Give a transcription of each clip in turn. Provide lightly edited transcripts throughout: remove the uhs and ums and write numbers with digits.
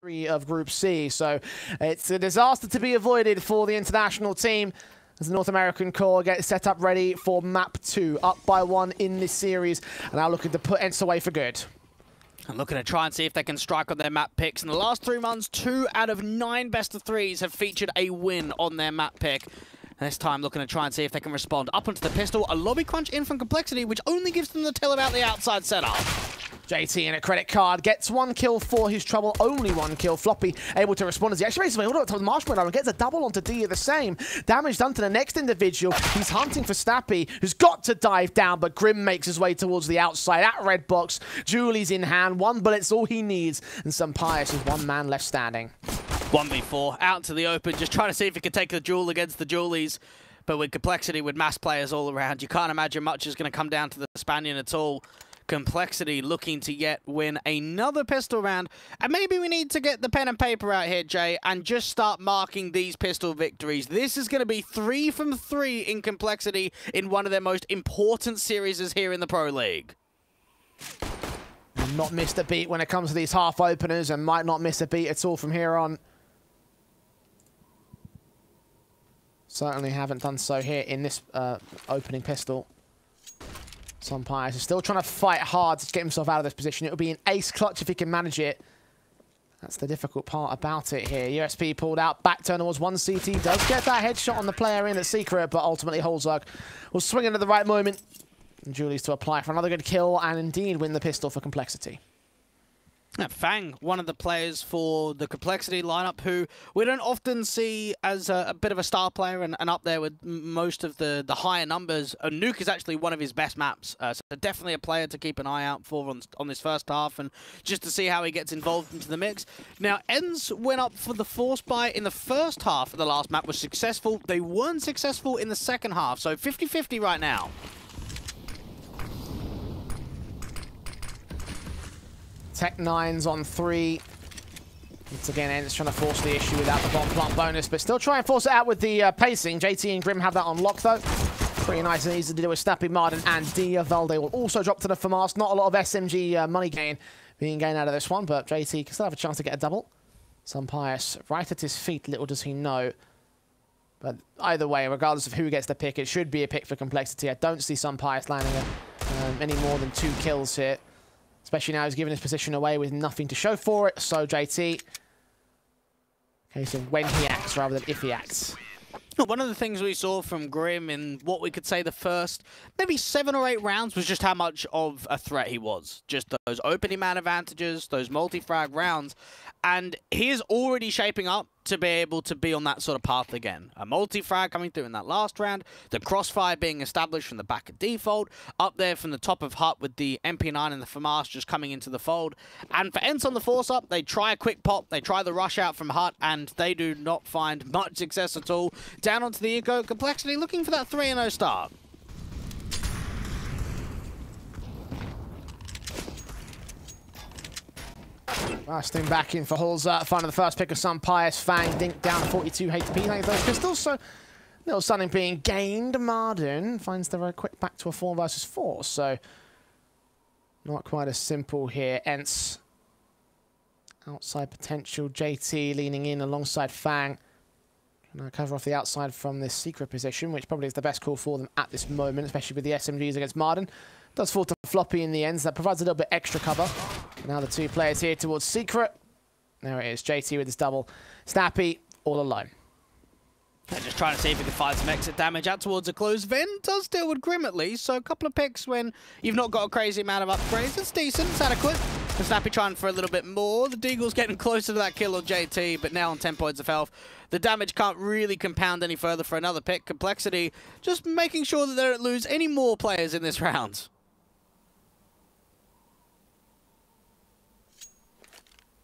of Group C. So it's a disaster to be avoided for the international team as the North American core gets set up ready for map 2. Up by 1 in this series and now looking to put ENCE away for good. And looking to try and see if they can strike on their map picks. In the last 3 months, 2 out of 9 best of 3s have featured a win on their map pick. This time looking to try and see if they can respond. Up onto the pistol, a lobby crunch in from Complexity, which only gives them the tell about the outside setup. JT in a credit card gets 1 kill for his trouble, only 1 kill. Floppy able to respond as he actually makes his way all the way up to the marshmallow and gets a double onto dycha the same. Damage done to the next individual. He's hunting for Snappy, who's got to dive down, but Grim makes his way towards the outside at red box. Julie's in hand, 1 bullet's all he needs, and SunPayus is 1 man left standing. 1v4, out to the open, just trying to see if he can take the duel against the Julies. But with Complexity, with mass players all around, you can't imagine much is going to come down to the Spaniard at all. Complexity looking to yet win another pistol round. And maybe we need to get the pen and paper out here, Jay, and just start marking these pistol victories. This is going to be 3 from 3 in Complexity in one of their most important series here in the Pro League. Not missed a beat when it comes to these half openers and might not miss a beat at all from here on. Certainly haven't done so here in this opening pistol. SunPayus is still trying to fight hard to get himself out of this position. It would be an ace clutch if he can manage it. That's the difficult part about it here. USP pulled out, back turn towards 1 CT. Does get that headshot on the player in at Secret, but ultimately Holzberg will swing in at the right moment. And Julie's to apply for another good kill and indeed win the pistol for Complexity. Fang, one of the players for the Complexity lineup who we don't often see as a bit of a star player and up there with most of the higher numbers. Nuke is actually one of his best maps, so definitely a player to keep an eye out for on this first half and just to see how he gets involved into the mix. Now, ENCE went up for the force buy in the first half of the last map, was successful. They weren't successful in the second half, so 50-50 right now. Tech 9's on 3. Once again, ENCE trying to force the issue without the bomb plant bonus, but still try and force it out with the pacing. JT and Grim have that on lock, though. Pretty nice and easy to do with Snappy, Martin, and dycha. Valde will also drop to the FAMAS. Not a lot of SMG money gain being gained out of this one, but JT can still have a chance to get a double. SunPayus right at his feet, little does he know. But either way, regardless of who gets the pick, it should be a pick for Complexity. I don't see SunPayus landing any more than 2 kills here. Especially now he's given his position away with nothing to show for it. So JT, case of when he acts rather than if he acts. One of the things we saw from Grim in what we could say the first maybe 7 or 8 rounds was just how much of a threat he was. Just those opening man advantages, those multi-frag rounds. And he is already shaping up to be able to be on that sort of path again. A multi-frag coming through in that last round, the crossfire being established from the back of default, up there from the top of hut with the MP9 and the FAMAS just coming into the fold. And for ENCE on the force up, they try a quick pop, they try the rush out from hut, and they do not find much success at all. Down onto the eco, Complexity looking for that 3-0 start. Blasting back in for Holzer. Finding the first pick of SunPayus. Fang dink down to 42 HP. Thanks to those pistols. So little something being gained. Marden finds the very quick back to a 4 versus 4. So not quite as simple here. ENCE outside potential. JT leaning in alongside Fang. Trying to cover off the outside from this secret position, which probably is the best call for them at this moment, especially with the SMGs against Marden. Does fall to Floppy in the end, so that provides a little bit extra cover. Now the 2 players here towards Secret. There it is, JT with his double. Snappy, all alone. They're just trying to see if he can find some exit damage out towards a close. Ven does deal with Grim at least, so a couple of picks when you've not got a crazy amount of upgrades. It's decent, it's adequate. And Snappy trying for a little bit more. The Deagle's getting closer to that kill on JT, but now on 10 points of health. The damage can't really compound any further for another pick. Complexity just making sure that they don't lose any more players in this round.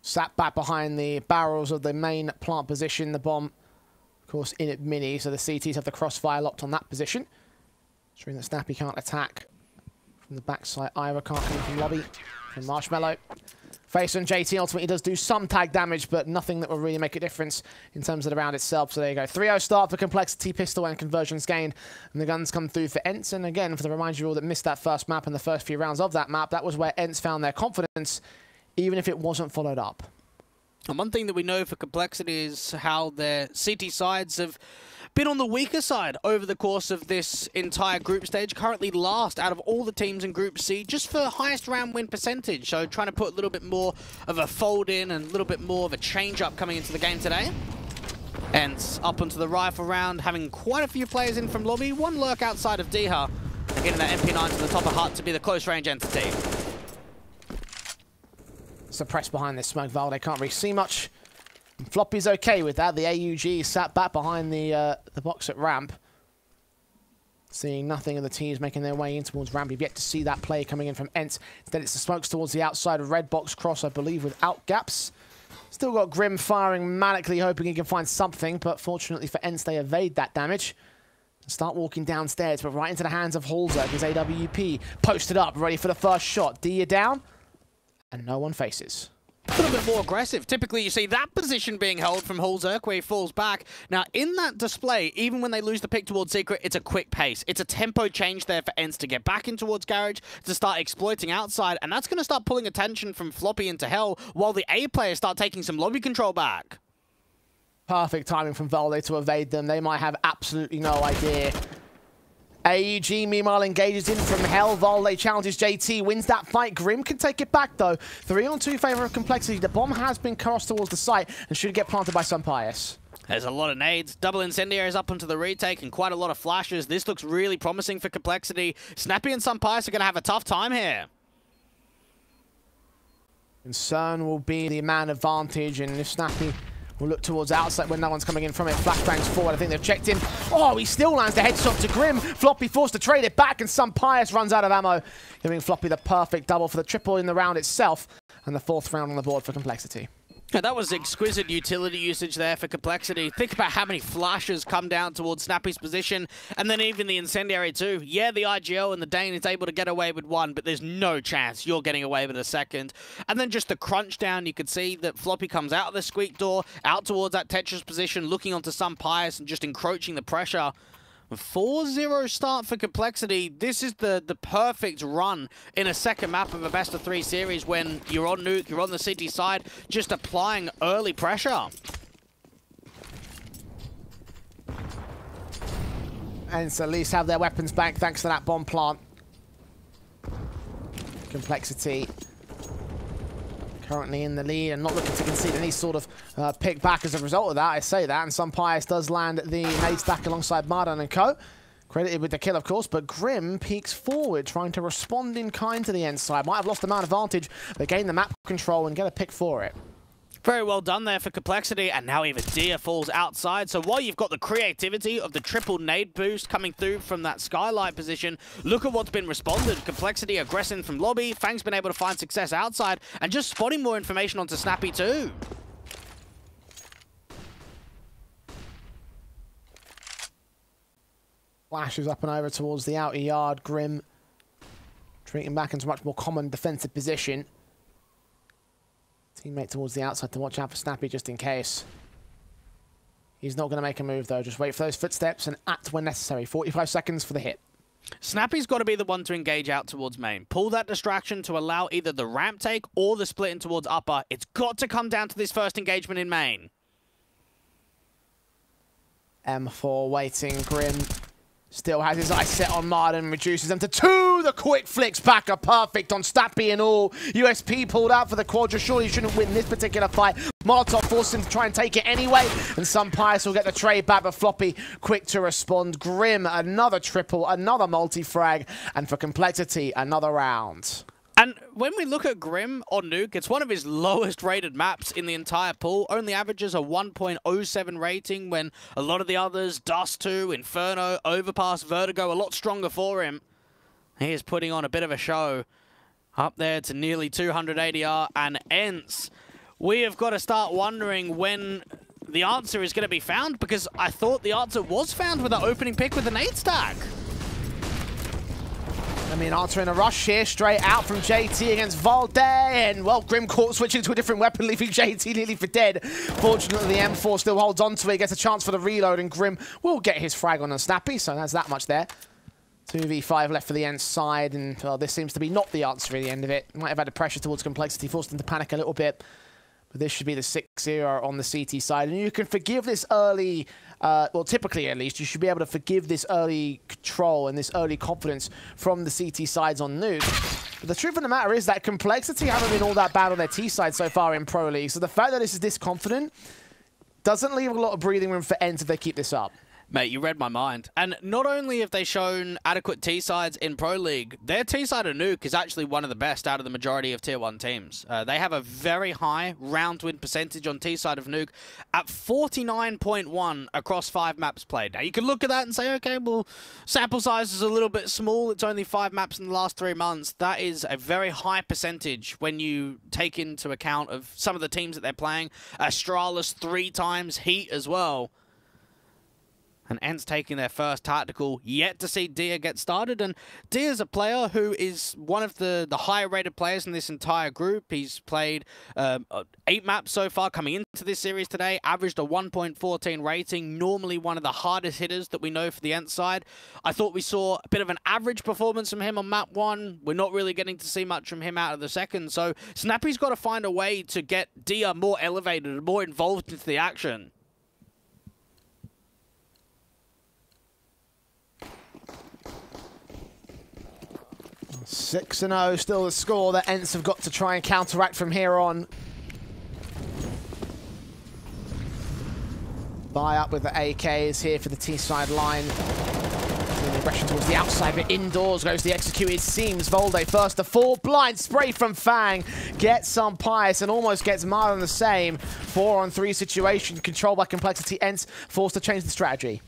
Sat back behind the barrels of the main plant position. The bomb, of course, in at mini, so the CTs have the crossfire locked on that position. Ensuring that Snappy can't attack from the backside. Ira can't come from lobby. From Marshmallow. Face on JT ultimately does do some tag damage, but nothing that will really make a difference in terms of the round itself. So there you go. 3-0 start for Complexity, pistol and conversions gained. And the guns come through for ENCE. And again, for the reminder you all that missed that first map and the first few rounds of that map, that was where ENCE found their confidence, even if it wasn't followed up. And one thing that we know for Complexity is how their CT sides have been on the weaker side over the course of this entire group stage. Currently last out of all the teams in Group C, just for highest round win percentage. So trying to put a little bit more of a fold in and a little bit more of a change up coming into the game today. ENCE up onto the rifle round, having quite a few players in from lobby. One lurk outside of dycha, getting that MP9 to the top of hut to be the close range entity. Suppressed behind this smoke, valde can't really see much. Floppy's okay with that. The AUG sat back behind the box at ramp. Seeing nothing of the teams making their way in towards ramp. You've yet to see that play coming in from ENCE. Instead, it's the smokes towards the outside of red box cross, I believe, without gaps. Still got Grim firing manically, hoping he can find something, but fortunately for ENCE, they evade that damage. Start walking downstairs, but right into the hands of Hulzerk as AWP posted up, ready for the first shot. Dia down, and no one faces. A little bit more aggressive. Typically, you see that position being held from Hulzerk where he falls back. Now, in that display, even when they lose the pick towards Secret, it's a quick pace. It's a tempo change there for ENCE to get back in towards Garage, to start exploiting outside, and that's going to start pulling attention from Floppy into Hell, while the A players start taking some lobby control back. Perfect timing from valde to evade them. They might have absolutely no idea. AUG, meanwhile, engages in from Hell. valde challenges JT, wins that fight. Grim can take it back, though. 3-on-2 favor of Complexity. The bomb has been crossed towards the site and should get planted by SunPayus. There's a lot of nades. Double incendiaries up onto the retake and quite a lot of flashes. This looks really promising for Complexity. Snappy and SunPayus are going to have a tough time here. Concern will be the man advantage, and if Snappy will look towards outside when no one's coming in from it. Flashbangs forward. I think they've checked in. Oh, he still lands the headshot to Grim. Floppy forced to trade it back, and SunPayus runs out of ammo, giving Floppy the perfect double for the triple in the round itself, and the 4th round on the board for Complexity. Yeah, that was exquisite utility usage there for Complexity. Think about how many flashes come down towards Snappy's position, and then even the incendiary too. Yeah, the IGL and the Dane is able to get away with one, but there's no chance you're getting away with a second. And then just the crunch down, you could see that Floppy comes out of the squeak door, out towards that Tetris position, looking onto SunPayus and just encroaching the pressure. 4-0 start for Complexity. This is the perfect run in a second map of a best-of-3 series when you're on Nuke, you're on the city side, just applying early pressure. And so at least have their weapons back thanks to that bomb plant. Complexity currently in the lead and not looking to concede any sort of pick back as a result of that. I say that, and SunPayus does land the nade stack alongside Mardan and co. Credited with the kill, of course, but Grim peeks forward, trying to respond in kind to the ENCE side. Might have lost the man advantage, but gain the map control and get a pick for it. Very well done there for Complexity, and now even Dia falls outside. So while you've got the creativity of the triple nade boost coming through from that skylight position, look at what's been responded. Complexity aggressing from lobby, Fang's been able to find success outside, and just spotting more information onto Snappy too. Flashes up and over towards the outer yard. Grim retreating back into a much more common defensive position. Teammate towards the outside to watch out for Snappy just in case. He's not going to make a move though. Just wait for those footsteps and act when necessary. 45 seconds for the hit. Snappy's got to be the one to engage out towards main. Pull that distraction to allow either the ramp take or the split in towards upper. It's got to come down to this first engagement in main. M4 waiting. Grim still has his eyes set on Mardan, reduces them to 2. The quick flicks back are perfect on Snappy and all. USP pulled out for the quadra. Surely shouldn't win this particular fight. Molotov forced him to try and take it anyway, and SunPayus will get the trade back, but Floppy quick to respond. Grim, another triple, another multi-frag, and for Complexity, another round. And when we look at Grim on Nuke, it's one of his lowest rated maps in the entire pool. Only averages a 1.07 rating when a lot of the others, Dust 2, Inferno, Overpass, Vertigo, a lot stronger for him. He is putting on a bit of a show. Up there to nearly 200 ADR and ENCE. We have got to start wondering when the answer is going to be found, because I thought the answer was found with the opening pick with the nade stack. I mean, answering a rush here, straight out from JT against valde, and, well, Grim caught switching to a different weapon, leaving JT nearly for dead. Fortunately, the M4 still holds on to it, gets a chance for the reload, and Grim will get his frag on Snappy, so that's that much there. 2v5 left for the ENCE side, and, well, this seems to be not the answer at the end of it. Might have had a pressure towards Complexity, forced them to panic a little bit. But this should be the 6-0 on the CT side. And you can forgive this early, well, typically at least, you should be able to forgive this early control and this early confidence from the CT sides on Nuke. But the truth of the matter is that Complexity haven't been all that bad on their T side so far in Pro League. So the fact that this is this confident doesn't leave a lot of breathing room for ENCE if they keep this up. Mate, you read my mind. And not only have they shown adequate T-sides in Pro League, their T-side of Nuke is actually one of the best out of the majority of Tier 1 teams. They have a very high round win percentage on T-side of Nuke at 49.1 across 5 maps played. Now, you can look at that and say, okay, well, sample size is a little bit small. It's only 5 maps in the last 3 months. That is a very high percentage when you take into account of some of the teams that they're playing. Astralis 3 times, Heat as well. And ENCE taking their first tactical, yet to see dycha get started. And dycha's a player who is one of the higher rated players in this entire group. He's played 8 maps so far coming into this series today, averaged a 1.14 rating, normally one of the hardest hitters that we know for the ENCE side. I thought we saw a bit of an average performance from him on map 1. We're not really getting to see much from him out of the second. So Snappy's got to find a way to get dycha more elevated and more involved into the action. 6-0, still the score that ENCE have got to try and counteract from here on. Buy up with the AKs here for the T-side line. The aggression towards the outside, but indoors goes the executed seams. valde first to fall. Blind spray from Fang. Gets SunPayus and almost gets Marlon the same. 4-on-3 situation controlled by Complexity. ENCE forced to change the strategy.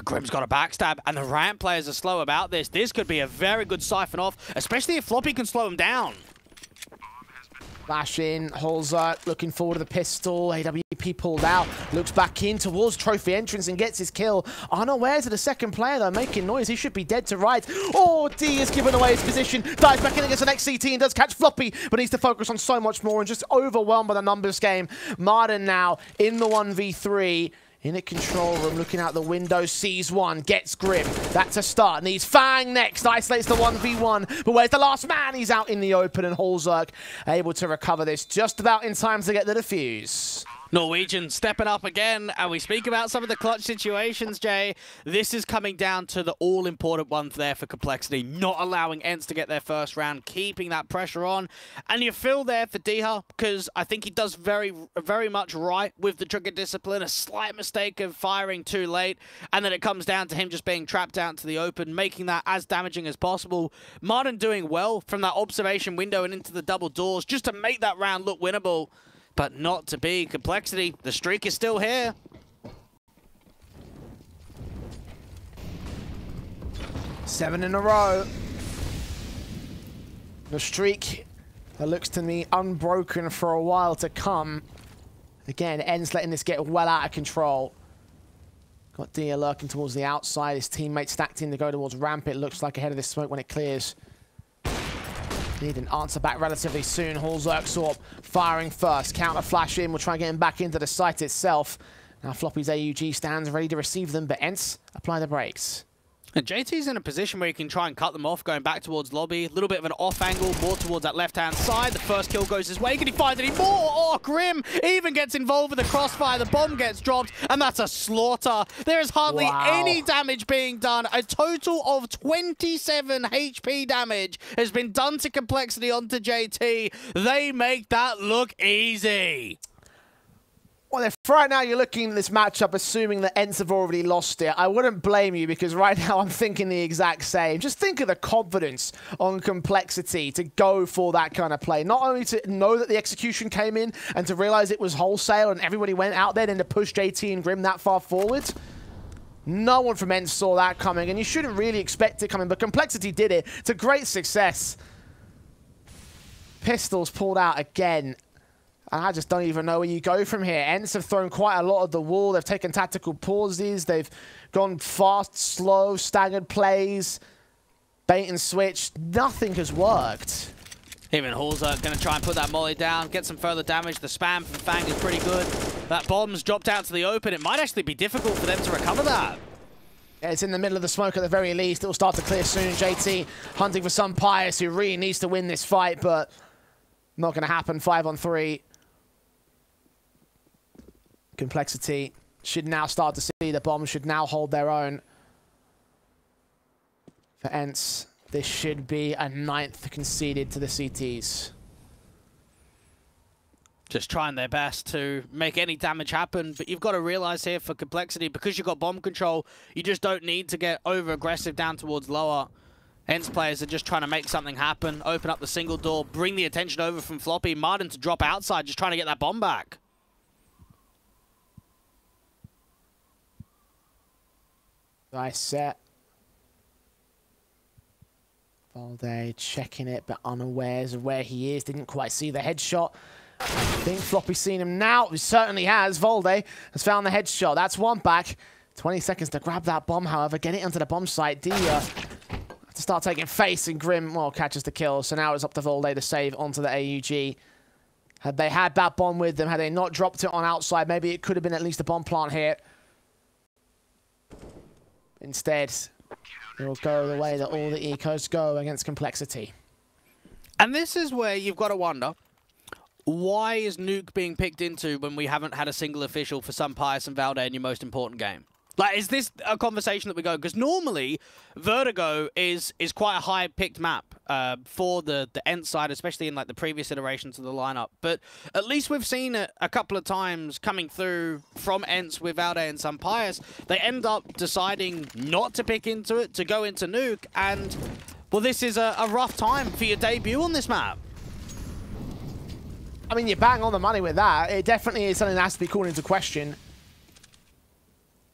Grim's got a backstab, and the ramp players are slow about this. This could be a very good siphon off, especially if Floppy can slow him down. Flash in, Holzer looking forward to the pistol. AWP pulled out, looks back in towards trophy entrance and gets his kill. Unawares of the second player though, making noise. He should be dead to rights. Oh, D is giving away his position. Dives back in against the next CT and does catch Floppy, but needs to focus on so much more and just overwhelmed by the numbers game. Martin now in the 1v3. In the control room, looking out the window, sees one, gets Grim. That's a start. Needs Fang next, isolates the 1v1. But where's the last man? He's out in the open, and Holzerk able to recover this just about in time to get the defuse. Norwegian stepping up again, and we speak about some of the clutch situations, Jay. This is coming down to the all-important one there for Complexity, not allowing ENCE to get their first round, keeping that pressure on. And you feel there for dycha, because I think he does very much right with the trigger discipline, a slight mistake of firing too late, and then it comes down to him just being trapped out into the open, making that as damaging as possible. Martin doing well from that observation window and into the double doors, just to make that round look winnable. But not to be. Complexity, the streak is still here. Seven in a row. The streak that looks to me unbroken for a while to come. Again, ENCE letting this get well out of control. Got dycha lurking towards the outside. His teammate stacked in to go towards ramp. It looks like ahead of this smoke when it clears. Need an answer back relatively soon. Holzerk firing first. Counter flash in. We'll try and get him back into the site itself. Now Floppy's AUG stands ready to receive them, but ENCE apply the brakes. And JT's in a position where he can try and cut them off, going back towards lobby. A little bit of an off angle, more towards that left-hand side. The first kill goes his way. Can he find any more? Oh, Grim even gets involved with the crossfire. The bomb gets dropped, and that's a slaughter. There is hardly any damage being done. A total of 27 HP damage has been done to Complexity onto JT. They make that look easy. Well, if right now you're looking at this matchup assuming that ENCE have already lost it, I wouldn't blame you, because right now I'm thinking the exact same. Just think of the confidence on Complexity to go for that kind of play. Not only to know that the execution came in and to realize it was wholesale and everybody went out there and to push JT and Grim that far forward. No one from ENCE saw that coming, and you shouldn't really expect it coming, but Complexity did it. It's a great success. Pistols pulled out again. I just don't even know where you go from here. ENCE have thrown quite a lot of the wall. They've taken tactical pauses. They've gone fast, slow, staggered plays, bait and switch. Nothing has worked. Even Holzer going to try and put that molly down, get some further damage. The spam from Fang is pretty good. That bomb's dropped out to the open. It might actually be difficult for them to recover that. Yeah, it's in the middle of the smoke at the very least. It'll start to clear soon. JT hunting for SunPayus, who really needs to win this fight, but not going to happen. 5-on-3. Complexity should now start to see the bomb, should now hold their own. For ENCE, this should be a 9th conceded to the CTs. Just trying their best to make any damage happen, but you've got to realize here for Complexity, because you've got bomb control, you just don't need to get over-aggressive down towards lower. ENCE players are just trying to make something happen, open up the single door, bring the attention over from floppy. Martin to drop outside, just trying to get that bomb back. Nice set. Valde checking it, but unawares of where he is. Didn't quite see the headshot. I think Floppy's seen him now. He certainly has. Valde has found the headshot. That's one back. 20 seconds to grab that bomb, however. Get it onto the bomb site. dycha to start taking face, and Grim, well, catches the kill. So now it's up to Valde to save onto the AUG. Had they had that bomb with them, had they not dropped it on outside, maybe it could have been at least a bomb plant here. Instead, it will go the way that all the ecos go against Complexity. And this is where you've got to wonder, why is Nuke being picked into when we haven't had a single official for SunPayus and valde in your most important game? Like, is this a conversation that we go? Because normally, Vertigo is quite a high-picked map for the ENCE side, especially in like the previous iterations of the lineup. But at least we've seen it a couple of times coming through from ENCE with valde and SunPayus. They end up deciding not to pick into it, to go into Nuke, and, well, this is a rough time for your debut on this map. I mean, you're bang on the money with that. It definitely is something that has to be called into question.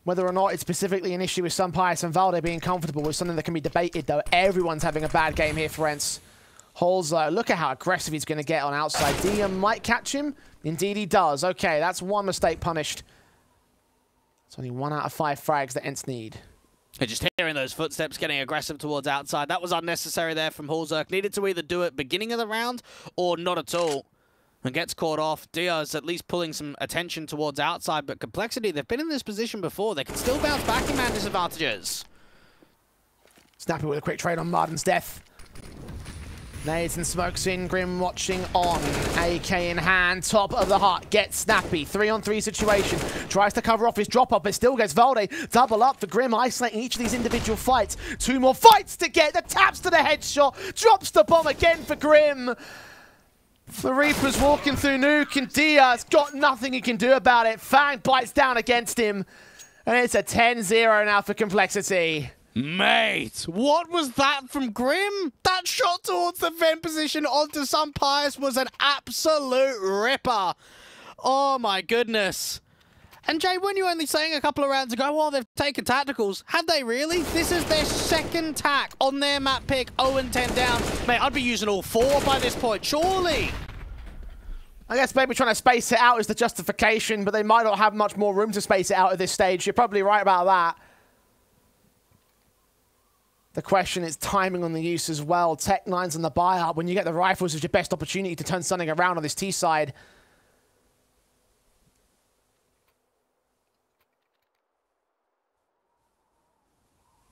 Whether or not it's specifically an issue with SunPayus and valde being comfortable is something that can be debated, though. Everyone's having a bad game here for ENCE. Holzer, look at how aggressive he's going to get on outside. dycha might catch him. Indeed he does. Okay, that's one mistake punished. It's only 1 out of 5 frags that ENCE need. And just hearing those footsteps getting aggressive towards outside, that was unnecessary there from Holzer. Needed to either do it beginning of the round or not at all. And gets caught off. dycha is at least pulling some attention towards outside, but Complexity, they've been in this position before. They can still bounce back in man disadvantages. Snappy with a quick trade on Martin's death. Nades and smokes in. Grim watching on. AK in hand. Top of the hut. Gets Snappy. 3-on-3 situation. Tries to cover off his drop-up, but still gets valde. Double up for Grim, isolating each of these individual fights. 2 more fights to get. The taps to the headshot. Drops the bomb again for Grim. The Reaper's walking through Nuke, and dycha's got nothing he can do about it. Fang bites down against him, and it's a 10-0 now for Complexity. Mate, what was that from Grim? That shot towards the vent position onto SunPayus was an absolute ripper. Oh my goodness. And Jay, weren't you only saying a couple of rounds ago, well, they've taken tacticals? Had they really? This is their second tack on their map pick, 0-10 down. Mate, I'd be using all 4 by this point, surely. I guess maybe trying to space it out is the justification, but they might not have much more room to space it out at this stage. You're probably right about that. The question is timing on the use as well. Tech9's on the buyout. When you get the rifles, it's your best opportunity to turn something around on this T side.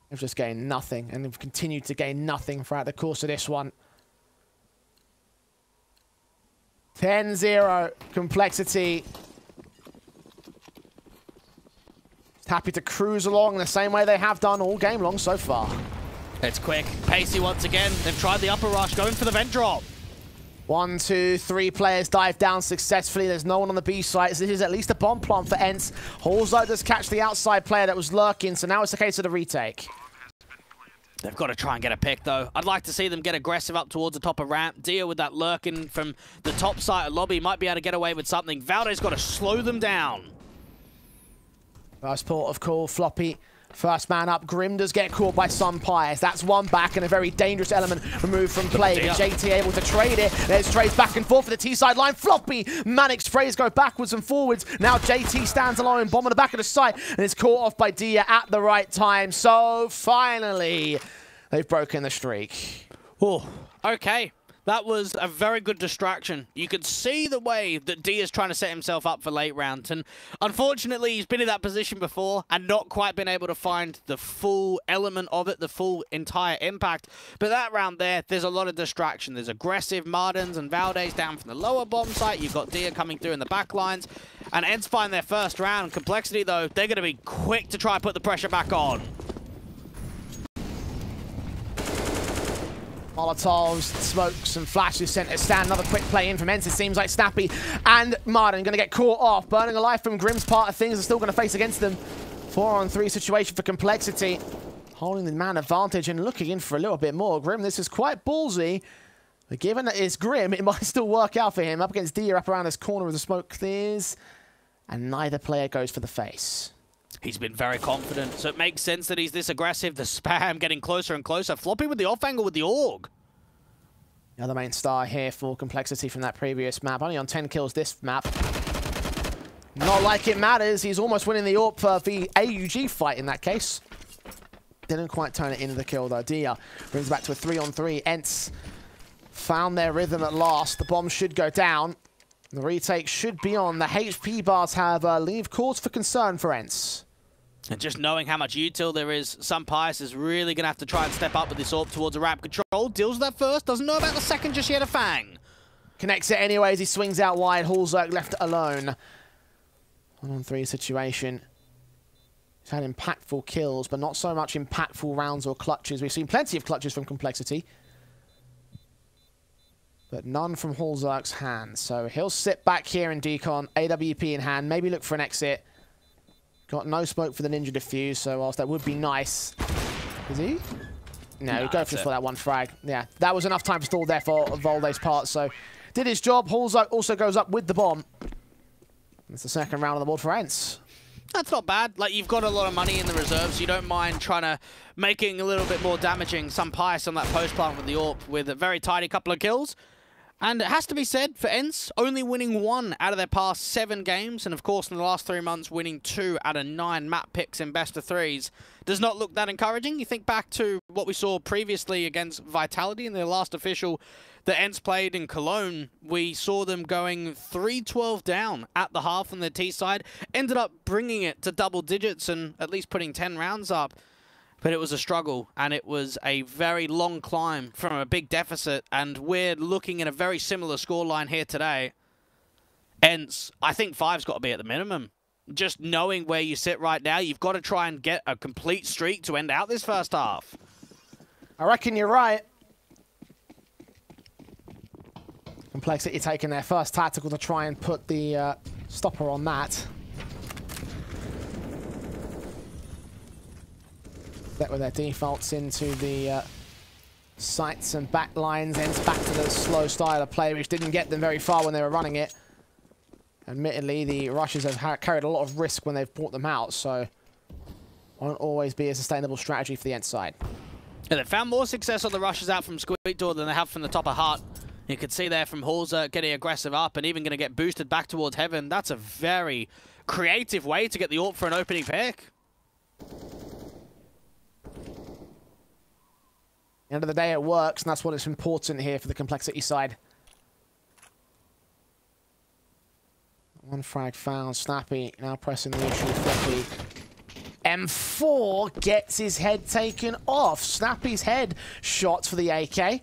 They've just gained nothing, and they've continued to gain nothing throughout the course of this one. 10-0, Complexity. Happy to cruise along the same way they have done all game long so far. It's quick. Pacey once again. They've tried the upper rush, going for the vent drop. 1, 2, 3 players dive down successfully. There's no one on the B site, so this is at least a bomb plant for ENCE. Holzer does catch the outside player that was lurking, so now it's the case of the retake. They've got to try and get a pick, though. I'd like to see them get aggressive up towards the top of ramp. dycha with that lurking from the top side of lobby might be able to get away with something. valde's got to slow them down. First port of call, floppy. First man up. Grim does get caught by SunPayus. That's one back and a very dangerous element removed from play. But JT able to trade it. There's trades back and forth for the T-side line. Floppy. Manic sprays go backwards and forwards. Now JT stands alone. Bomb on the back of the site. And it's caught off by dycha at the right time. So finally, they've broken the streak. Oh, okay. That was a very good distraction. You could see the way that D is trying to set himself up for late rounds. And unfortunately, he's been in that position before and not quite been able to find the full element of it, the full entire impact. But that round there's a lot of distraction. There's aggressive Mardens and Valdes down from the lower bomb site. You've got Dia coming through in the back lines. And ENCE find their first round. Complexity, though, they're going to be quick to try and put the pressure back on. Molotovs, smokes and flashes sent to stand. Another quick play in from ENCE. It seems like Snappy and Marden going to get caught off. Burning alive from Grim's part of things are still going to face against them. 4-on-3 situation for Complexity. Holding the man advantage and looking in for a little bit more. Grim, this is quite ballsy. But given that it's Grim, it might still work out for him. Up against Dia, up around this corner as the smoke clears. And neither player goes for the face. He's been very confident, so it makes sense that he's this aggressive. The spam getting closer and closer. Floppy with the off angle with the AUG. The other main star here for Complexity from that previous map. Only on 10 kills this map. Not like it matters. He's almost winning the AWP for the AUG fight in that case. Didn't quite turn it into the kill though. Dia brings back to a 3-on-3. ENCE found their rhythm at last. The bomb should go down. The retake should be on. The HP bars have leave cause for concern for ENCE. And just knowing how much util there is, SunPayus is really going to have to try and step up with this AWP towards a ramp control. Deals with that first, doesn't know about the second just yet. A Fang connects it anyways. He swings out wide. Hulzerk left alone. 1-on-3 situation. He's had impactful kills, but not so much impactful rounds or clutches. We've seen plenty of clutches from Complexity, but none from Hulzerk's hand. So he'll sit back here in decon, AWP in hand, maybe look for an exit. Got no smoke for the Ninja Defuse, so whilst that would be nice. Is he? No, go for that one frag. Yeah, that was enough time to stall there for Valde's part, so did his job. Hulzerk also goes up with the bomb. It's the second round on the board for ENCE. That's not bad. Like, you've got a lot of money in the reserves. So you don't mind trying to making a little bit more damaging SunPayus on that post plant with the AWP with a very tidy couple of kills. And it has to be said, for ENCE, only winning 1 out of their past 7 games, and of course in the last 3 months winning 2 out of 9 map picks in best of 3s, does not look that encouraging. You think back to what we saw previously against Vitality in their last official that ENCE played in Cologne. We saw them going 3-12 down at the half on their T side, ended up bringing it to double digits and at least putting 10 rounds up. But it was a struggle, and it was a very long climb from a big deficit, and we're looking at a very similar scoreline here today. ENCE, I think 5's got to be at the minimum. Just knowing where you sit right now, you've got to try and get a complete streak to end out this first half. I reckon you're right. Complexity taking their first tactical to try and put the stopper on that. With their defaults into the sights and back lines, ends back to the slow style of play, which didn't get them very far when they were running it. Admittedly, the rushes have carried a lot of risk when they've brought them out, so won't always be a sustainable strategy for the ENCE side. Yeah, they found more success on the rushes out from Squeak Door than they have from the top of Hut. You could see there from Hulzerk getting aggressive up and even going to get boosted back towards Heaven. That's a very creative way to get the AWP for an opening pick. End of the day, it works, and that's what is important here for the Complexity side. One frag found. Snappy now pressing the issue. Floppy. M4 gets his head taken off. Snappy's head shot for the AK.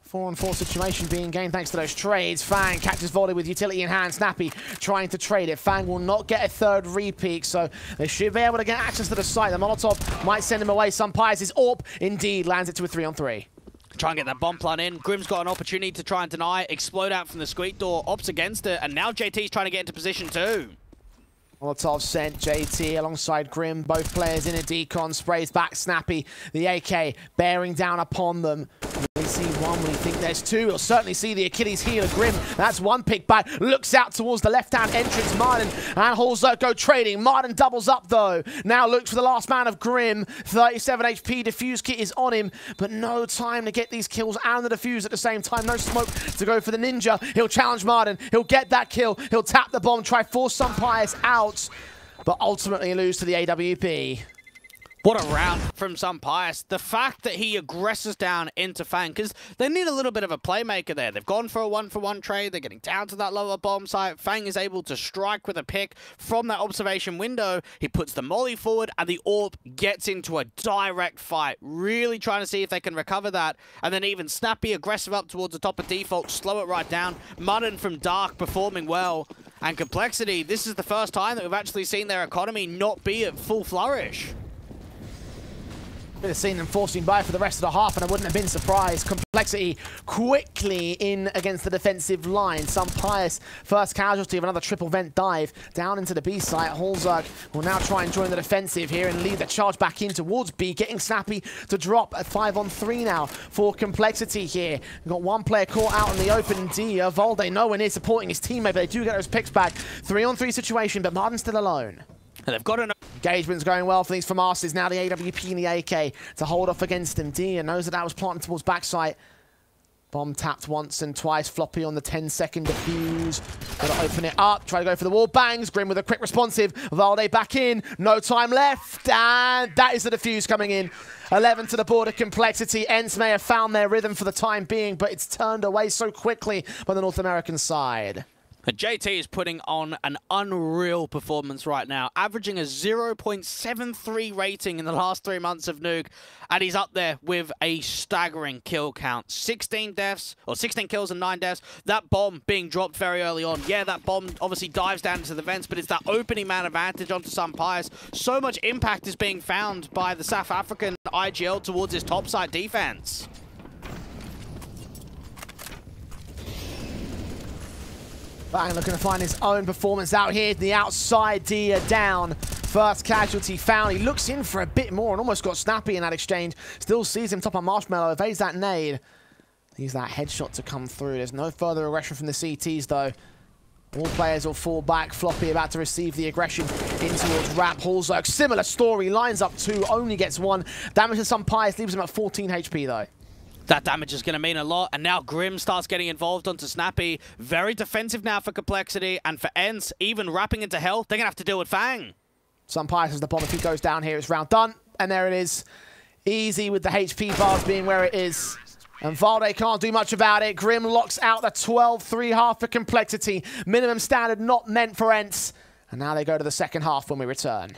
4-on-4 situation being gained thanks to those trades. Fang catches volley with utility in hand. Snappy trying to trade it. Fang will not get a third repeat, so they should be able to get access to the site. The Molotov might send him away. SunPayus' AWP indeed lands it to a 3-on-3. Try and get that bomb plant in. Grim's got an opportunity to try and deny. Explode out from the Squeak Door. Opts against it, and now JT's trying to get into position too. Molotov sent JT alongside Grim. Both players in a decon. Sprays back Snappy. The AK bearing down upon them. We see one, we think there's 2. We'll certainly see the Achilles heel of Grim. That's one pick back. Looks out towards the left-hand entrance. Marden and Hulzerk go trading. Marden doubles up though. Now looks for the last man of Grim. 37 HP. Defuse kit is on him, but no time to get these kills and the defuse at the same time. No smoke to go for the Ninja. He'll challenge Marden. He'll get that kill. He'll tap the bomb, try force SunPayus out, but ultimately lose to the AWP. What a round from SunPayus. The fact that he aggresses down into Fang, because they need a little bit of a playmaker there. They've gone for a 1-for-1 trade. They're getting down to that lower bomb site. Fang is able to strike with a pick from that observation window. He puts the molly forward, and the AWP gets into a direct fight. Really trying to see if they can recover that. And then even Snappy, aggressive up towards the top of default, slow it right down. Mudden from Dark performing well. And Complexity, this is the first time that we've actually seen their economy not be at full flourish. Could have seen them forcing by for the rest of the half, and I wouldn't have been surprised. Complexity quickly in against the defensive line. SunPayus, first casualty of another triple vent dive down into the B site. Holzerg will now try and join the defensive here and lead the charge back in towards B, getting Snappy to drop at 5-on-3 now for Complexity here. We've got one player caught out in the open. Valde nowhere near supporting his teammate, but they do get those picks back. 3-on-3 situation, but Martin's still alone. And they've got an engagement's going well for these FAMASes. Now the AWP and the AK to hold off against him. Dia knows that that was planted towards backside. Bomb tapped once and twice. Floppy on the 10-second defuse. Gotta open it up. Try to go for the wall. Bangs. Grim with a quick responsive. Valde back in. No time left. And that is the defuse coming in. 11 to the border. Complexity. ENCE may have found their rhythm for the time being, but it's turned away so quickly by the North American side. JT is putting on an unreal performance right now, averaging a 0.73 rating in the last 3 months of Nuke, and he's up there with a staggering kill count. 16 deaths, or 16 kills and 9 deaths. That bomb being dropped very early on. Yeah, that bomb obviously dives down into the vents, but it's that opening man advantage onto SunPayus. So much impact is being found by the South African IGL towards his topside defense. Fang looking to find his own performance out here. The outside, Dia down. First casualty found. He looks in for a bit more and almost got Snappy in that exchange. Still sees him top on Marshmallow. Evades that nade. Needs that headshot to come through. There's no further aggression from the CTs though. All players will fall back. Floppy about to receive the aggression in towards Rap. Holzerg, similar story. Lines up 2, only gets 1. Damage to SunPayus, leaves him at 14 HP though. That damage is going to mean a lot, and now Grim starts getting involved onto Snappy. Very defensive now for Complexity, and for ENCE, even wrapping into health, they're going to have to deal with Fang. SunPayus has the bomb. If he goes down here, it's round done. And there it is. Easy with the HP bars being where it is. And Valde can't do much about it. Grim locks out the 12-3 half for Complexity. Minimum standard not meant for ENCE. And now they go to the second half when we return.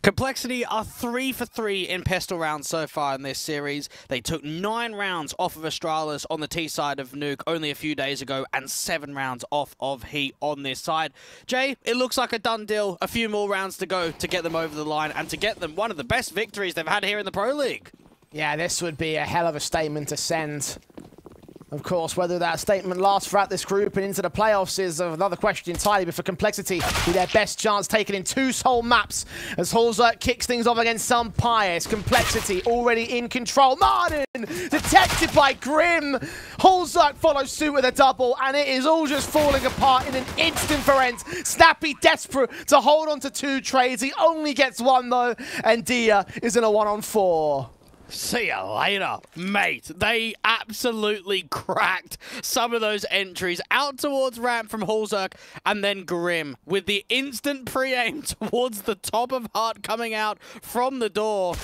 Complexity are 3 for 3 in pistol rounds so far in this series. They took 9 rounds off of Astralis on the T side of Nuke only a few days ago, and 7 rounds off of Heat on this side. Jay, it looks like a done deal. A few more rounds to go to get them over the line and to get them one of the best victories they've had here in the Pro League. Yeah, this would be a hell of a statement to send. Of course, whether that statement lasts throughout this group and into the playoffs is another question entirely, but for Complexity, with their best chance taken in 2 sole maps, as Hulzerk kicks things off against SunPayus. Complexity already in control. Martin detected by Grim. Hulzerk follows suit with a double, and it is all just falling apart in an instant for ENCE. Snappy desperate to hold on to 2 trades. He only gets 1 though, and dycha is in a 1-on-4. See ya later, mate. They absolutely cracked some of those entries out towards ramp from Hulzerk, and then Grim with the instant pre-aim towards the top of Hut coming out from the door.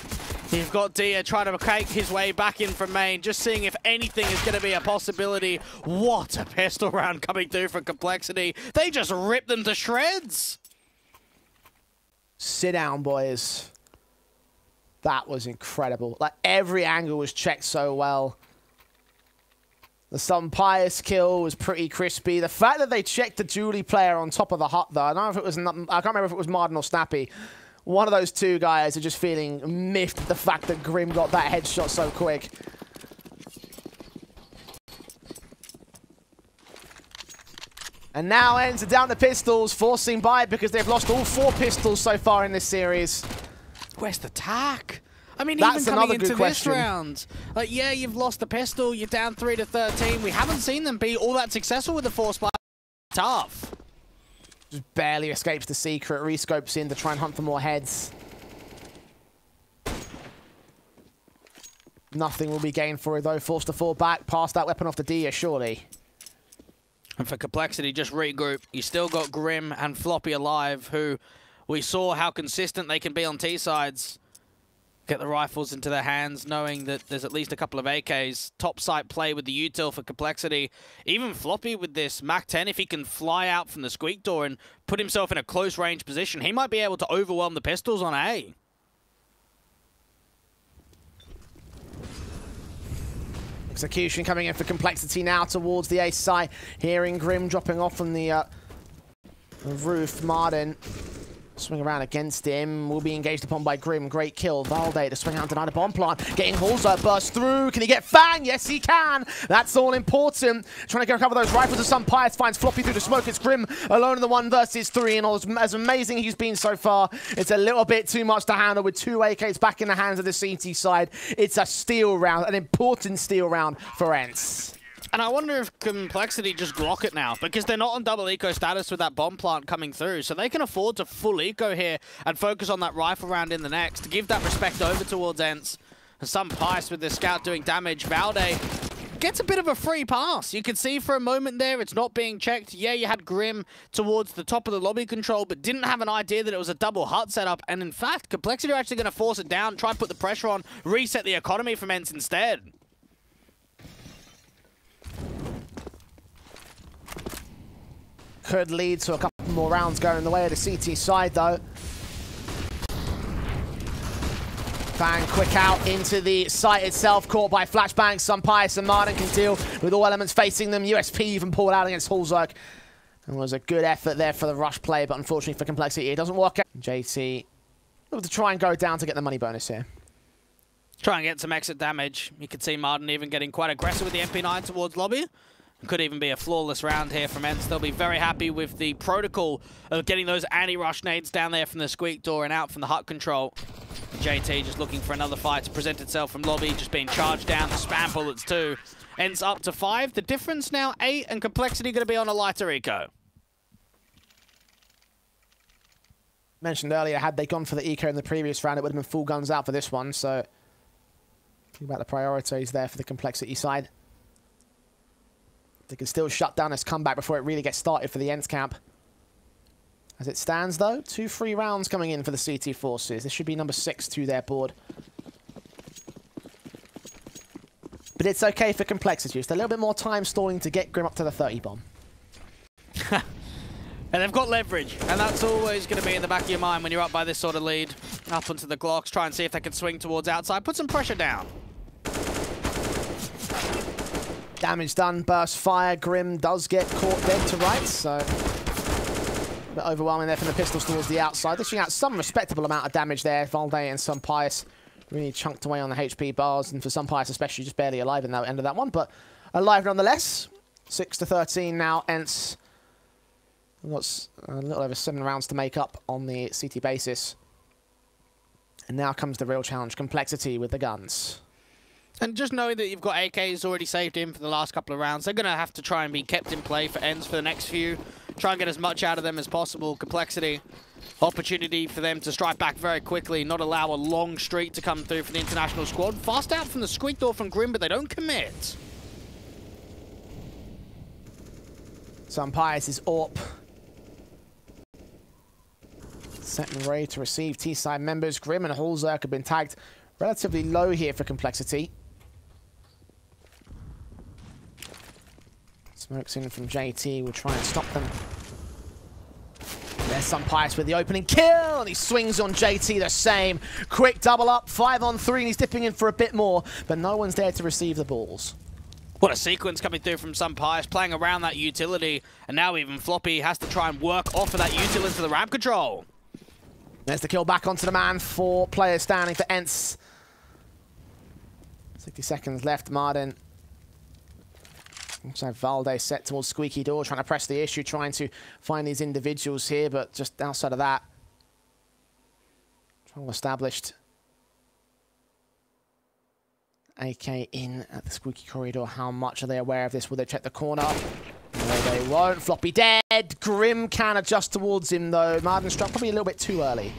You've got dycha trying to cake his way back in from main, just seeing if anything is going to be a possibility. What a pistol round coming through for Complexity. They just ripped them to shreds. Sit down, boys. That was incredible. Like, every angle was checked so well. The SunPayus kill was pretty crispy. The fact that they checked the Julie player on top of the Hut, though, I don't know if it was, I can't remember if it was Martin or Snappy. One of those 2 guys are just feeling miffed at the fact that Grim got that headshot so quick. And now ENCE are down to pistols, forcing by because they've lost all 4 pistols so far in this series. Where's the tack? I mean, That's even coming into this question. round, like, yeah, you've lost the pistol, you're down 3 to 13. We haven't seen them be all that successful with the force by. Tough. Just barely escapes the secret, rescopes in to try and hunt for more heads. Nothing will be gained for it though, forced to fall back, pass that weapon off to dycha, surely. And for Complexity, just regroup. You still got Grim and Floppy alive, who we saw how consistent they can be on T-sides. Get the rifles into their hands, knowing that there's at least a couple of AKs. Top site play with the util for Complexity. Even Floppy with this Mach 10, if he can fly out from the squeak door and put himself in a close range position, he might be able to overwhelm the pistols on A. Execution coming in for Complexity now towards the ace site. Hearing Grim dropping off from the roof. Martin swing around against him. Will be engaged upon by Grim. Great kill. Valde to swing out to deny the bomb plant. Getting Hulzerk burst through. Can he get Fang? Yes, he can. That's all important. Trying to go cover those rifles as SunPayus finds Floppy through the smoke. It's Grim alone in the 1 versus 3. And as amazing he's been so far, it's a little bit too much to handle with 2 AKs back in the hands of the CT side. It's a steal round, an important steal round for ENCE. And I wonder if Complexity just Glock it now, because they're not on double eco status with that bomb plant coming through, so they can afford to full eco here and focus on that rifle round in the next, to give that respect over towards ENCE. And SunPayus with this scout doing damage. Valde gets a bit of a free pass. You can see for a moment there, it's not being checked. Yeah, you had Grim towards the top of the lobby control, but didn't have an idea that it was a double Hut setup. And in fact, Complexity are actually going to force it down, try and put the pressure on, reset the economy from ENCE instead. Could lead to a couple more rounds going the way of the CT side, though. Fang quick out into the site itself, caught by flashbangs. SunPayus and Martin can deal with all elements facing them. USP even pulled out against Hulzerk. And was a good effort there for the rush play, but unfortunately for Complexity, it doesn't work out. JT looking to try and go down to get the money bonus here. Try and get some exit damage. You can see Martin even getting quite aggressive with the MP9 towards lobby. Could even be a flawless round here from ENCE. They'll be very happy with the protocol of getting those anti-rush nades down there from the squeak door and out from the Hut control. JT just looking for another fight to present itself from lobby, just being charged down. The spam bullets too. ENCE up to 5. The difference now 8, and Complexity going to be on a lighter eco. Mentioned earlier, had they gone for the eco in the previous round, it would have been full guns out for this one. So think about the priorities there for the Complexity side. They can still shut down this comeback before it really gets started for the ENCE camp. As it stands, though, 2 free rounds coming in for the CT forces. This should be number 6 to their board. But it's okay for Complexity. Just a little bit more time stalling to get Grim up to the 30 bomb. And they've got leverage, and that's always going to be in the back of your mind when you're up by this sort of lead. Up onto the Glocks, try and see if they can swing towards outside. Put some pressure down. Damage done, burst fire. Grim does get caught dead to right, so a bit overwhelming there from the pistols towards the outside. Dishing out some respectable amount of damage there. Valde and SunPayus really chunked away on the HP bars, and for SunPayus especially, just barely alive in the end of that one, but alive nonetheless. 6-13 now, ENCE. We've got a little over 7 rounds to make up on the CT basis. And now comes the real challenge, Complexity with the guns. And just knowing that you've got AKs already saved in for the last couple of rounds, they're going to have to try and be kept in play for ENCE for the next few. Try and get as much out of them as possible. Complexity, opportunity for them to strike back very quickly, not allow a long streak to come through for the international squad. Fast out from the squeak door from Grim, but they don't commit. SunPayus is AWP. Set and ready to receive T-side members. Grim and Hulzerk have been tagged relatively low here for Complexity. Smokes in from JT, will try and stop them. There's SunPayus with the opening kill, and he swings on JT the same. Quick double up, 5 on 3, and he's dipping in for a bit more, but no one's there to receive the balls. What a sequence coming through from SunPayus, playing around that utility, and now even Floppy has to try and work off of that utility into the ramp control. There's the kill back onto the man. 4 players standing for ENCE. 60 seconds left, Martin. Also Valde set towards squeaky door, trying to press the issue, trying to find these individuals here, but just outside of that, trouble established. AK in at the squeaky corridor. How much are they aware of this? Will they check the corner? No, they won't. Floppy dead. Grim can adjust towards him, though. Martin struck probably a little bit too early.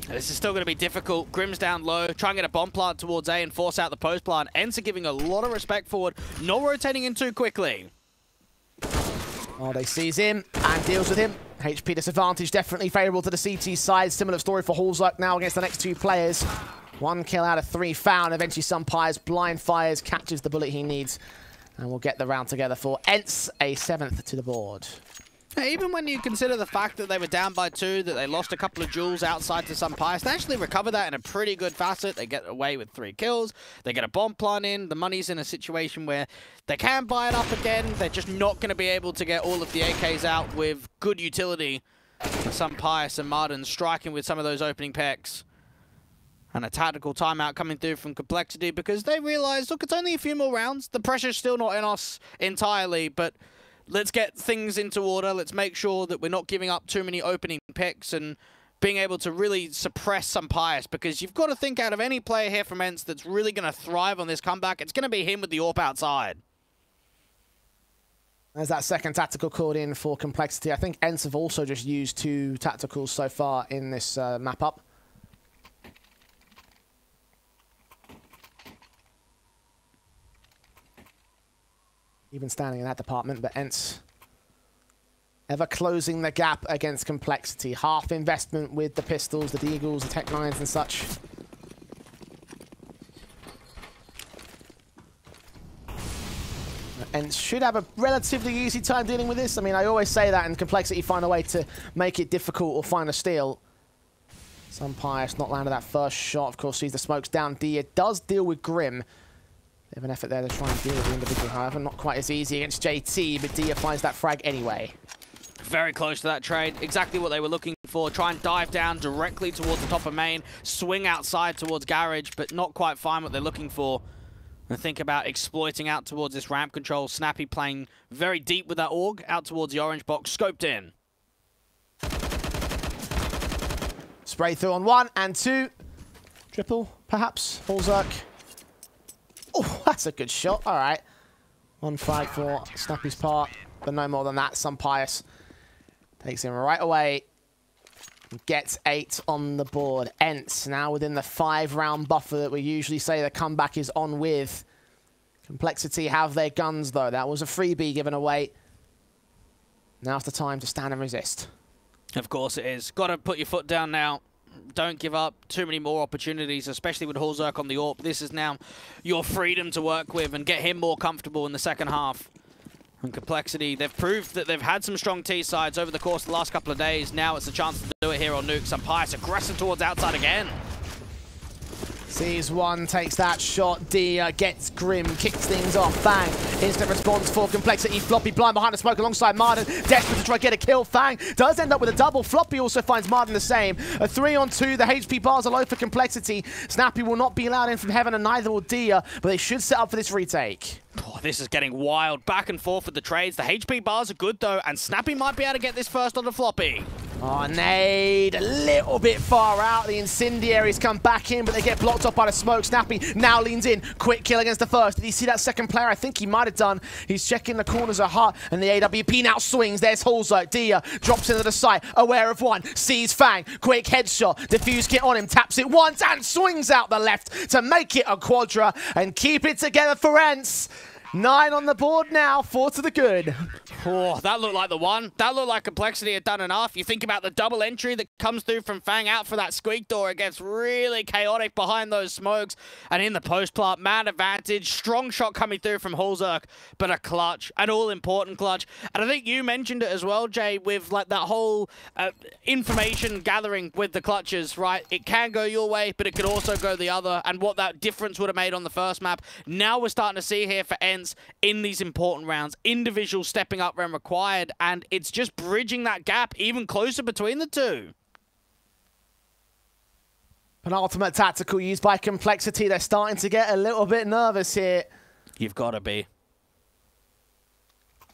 This is still going to be difficult. Grim's down low. Try and get a bomb plant towards A and force out the post plant. ENCE are giving a lot of respect forward. Not rotating in too quickly. Oh, they sees him and deals with him. HP disadvantage definitely favourable to the CT side. Similar story for Hulzerk now against the next 2 players. 1 kill out of 3 found. Eventually SunPayus blind fires, catches the bullet he needs, and we'll get the round together for ENCE, a 7th to the board. Even when you consider the fact that they were down by 2, that they lost a couple of jewels outside to SunPayus, they actually recover that in a pretty good facet. They get away with 3 kills. They get a bomb plant in. The money's in a situation where they can buy it up again. They're just not going to be able to get all of the AKs out with good utility. SunPayus and Martin striking with some of those opening pecks. And a tactical timeout coming through from Complexity because they realize, look, it's only a few more rounds. The pressure's still not in us entirely, but let's get things into order. Let's make sure that we're not giving up too many opening picks and being able to really suppress SunPayus, because you've got to think out of any player here from ENCE that's really going to thrive on this comeback, it's going to be him with the AWP outside. There's that second tactical called in for Complexity. I think ENCE have also just used 2 tacticals so far in this map up. Even standing in that department, but ENCE ever closing the gap against Complexity. Half investment with the pistols, the Deagles, the Tech 9s and such. ENCE should have a relatively easy time dealing with this. I mean, I always say that, in Complexity find a way to make it difficult or find a steal. SunPayus not landed that first shot. Of course, sees the smokes down. Dia does deal with Grim. They have an effort there to try and deal with the individual, however. Not quite as easy against JT, but Dia finds that frag anyway. Very close to that trade. Exactly what they were looking for. Try and dive down directly towards the top of main. Swing outside towards garage, but not quite find what they're looking for. And think about exploiting out towards this ramp control. Snappy playing very deep with that AUG. Out towards the orange box. Scoped in. Spray through on 1 and 2. Triple, perhaps. Hulzerk. Oh, that's a good shot. All right. 1 frag for Snappy's part, but no more than that. SunPayus takes him right away. Gets 8 on the board. ENCE now within the 5-round buffer that we usually say the comeback is on with. Complexity have their guns, though. That was a freebie given away. Now's the time to stand and resist. Of course it is. Got to put your foot down now. Don't give up too many more opportunities, especially with Hulzerk on the AWP. This is now your freedom to work with and get him more comfortable in the second half. And Complexity, they've proved that they've had some strong T sides over the course of the last couple of days. Now it's a chance to do it here on Nuke. SunPayus aggressive towards outside again. Sees one, takes that shot. Dia gets Grim, kicks things off. Bang. Instant response for Complexity. Floppy blind behind the smoke alongside Martin. Desperate to try to get a kill. Fang does end up with a double. Floppy also finds Martin the same. A 3-on-2. The HP bars are low for Complexity. Snappy will not be allowed in from heaven, and neither will Dia, but they should set up for this retake. Oh, this is getting wild. Back and forth with the trades. The HP bars are good, though, and Snappy might be able to get this first on the Floppy. Oh, nade a little bit far out. The incendiaries come back in, but they get blocked off by the smoke. Snappy now leans in. Quick kill against the first. Did he see that second player? I think he might have done. He's checking the corners of Hut, and the AWP now swings. There's Halzer. Dia drops into the site, aware of one. Sees Fang. Quick headshot. Diffuse kit on him. Taps it once and swings out the left to make it a quadra and keep it together for ENCE. 9 on the board now, 4 to the good. Oh, that looked like the one. That looked like Complexity had done enough. You think about the double entry that comes through from Fang out for that squeak door. It gets really chaotic behind those smokes. And in the post plant, man advantage. Strong shot coming through from Halzerk, but a clutch, an all-important clutch. And I think you mentioned it as well, Jay, with like that whole information gathering with the clutches, right? It can go your way, but it could also go the other. And what that difference would have made on the first map. Now we're starting to see here for ENCE in these important rounds, individuals stepping up when required, and it's just bridging that gap even closer between the two. Penultimate tactical used by Complexity. They're starting to get a little bit nervous here. You've got to be.